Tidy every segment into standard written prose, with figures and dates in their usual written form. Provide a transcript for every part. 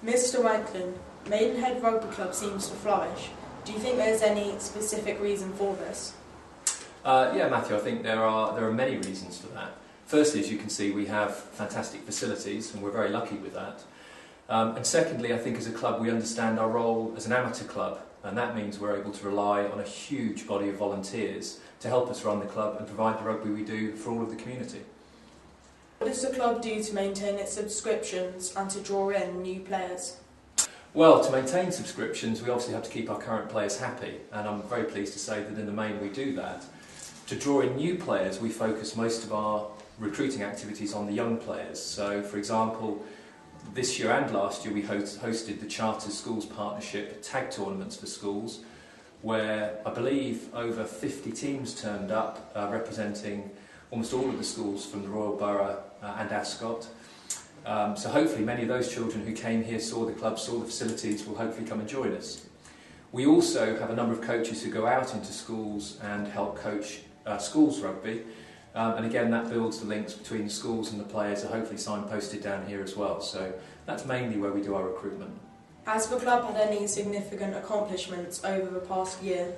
Mr Wanklyn, Maidenhead Rugby Club seems to flourish. Do you think there's any specific reason for this? Yeah, Matthew, I think there are many reasons for that. Firstly, as you can see, we have fantastic facilities and we're very lucky with that. And secondly, I think as a club we understand our role as an amateur club, and that means we're able to rely on a huge body of volunteers to help us run the club and provide the rugby we do for all of the community. What does the club do to maintain its subscriptions and to draw in new players? Well, to maintain subscriptions we obviously have to keep our current players happy, and I'm very pleased to say that in the main we do that. To draw in new players we focus most of our recruiting activities on the young players. So for example, this year and last year we hosted the Charter Schools Partnership tag tournaments for schools, where I believe over 50 teams turned up representing almost all of the schools from the Royal Borough and Ascot. So hopefully many of those children who came here, saw the club, saw the facilities, will hopefully come and join us. We also have a number of coaches who go out into schools and help coach schools rugby, and again that builds the links between the schools and the players, are hopefully signposted down here as well. So that's mainly where we do our recruitment. Has the club had any significant accomplishments over the past year?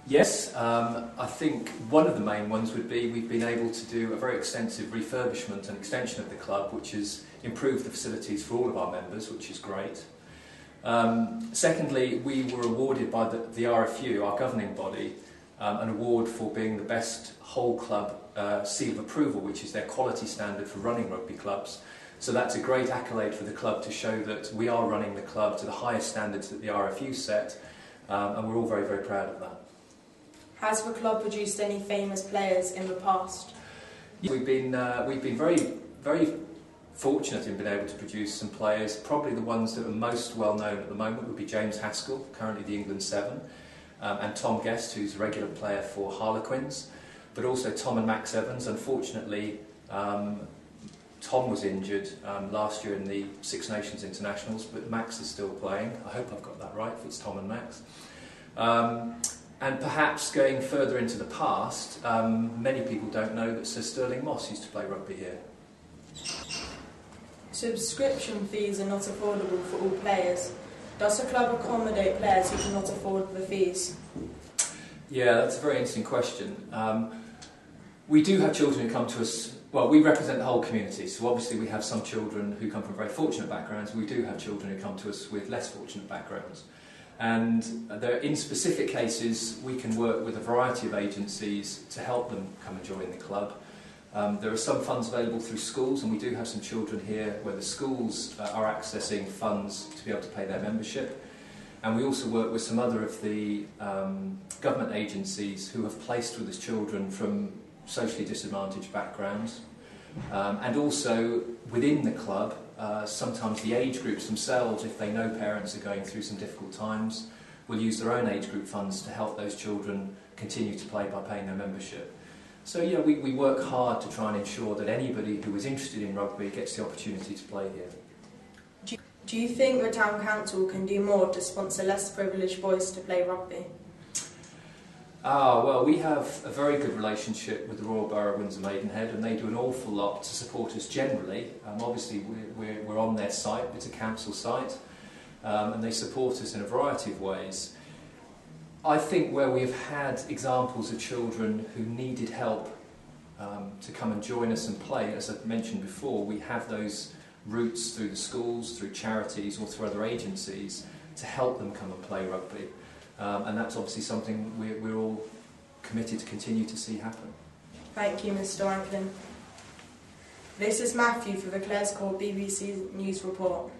Yes, I think one of the main ones would be we've been able to do a very extensive refurbishment and extension of the club, which has improved the facilities for all of our members, which is great. Secondly, we were awarded by the RFU, our governing body, an award for being the best whole club seal of approval, which is their quality standard for running rugby clubs. So that's a great accolade for the club to show that we are running the club to the highest standards that the RFU set, and we're all very, very proud of that. Has the club produced any famous players in the past? We've been very, very fortunate in being able to produce some players. Probably the ones that are most well known at the moment would be James Haskell, currently the England 7, and Tom Guest, who's a regular player for Harlequins, but also Tom and Max Evans. Unfortunately, Tom was injured last year in the Six Nations Internationals, but Max is still playing. I hope I've got that right, if it's Tom and Max. And perhaps going further into the past, many people don't know that Sir Sterling Moss used to play rugby here. Subscription fees are not affordable for all players. Does the club accommodate players who cannot afford the fees? Yeah, that's a very interesting question. We do have children who come to us. Well, we represent the whole community, so obviously we have some children who come from very fortunate backgrounds. We do have children who come to us with less fortunate backgrounds. And in specific cases we can work with a variety of agencies to help them come and join the club. There are some funds available through schools, and we do have some children here where the schools are accessing funds to be able to pay their membership. And we also work with some other of the government agencies who have placed with us children from socially disadvantaged backgrounds. And also within the club, sometimes the age groups themselves, if they know parents are going through some difficult times, will use their own age group funds to help those children continue to play by paying their membership. So yeah, we work hard to try and ensure that anybody who is interested in rugby gets the opportunity to play here. Do you think the Town Council can do more to sponsor less privileged boys to play rugby? Well, we have a very good relationship with the Royal Borough of Windsor Maidenhead, and they do an awful lot to support us generally. Obviously we're on their site, it's a council site, and they support us in a variety of ways. I think where we've had examples of children who needed help to come and join us and play, as I mentioned before, we have those routes through the schools, through charities or through other agencies to help them come and play rugby. And that's obviously something we're all committed to continue to see happen. Thank you, Mr Wanklyn. This is Matthew for the Clares Court BBC News Report.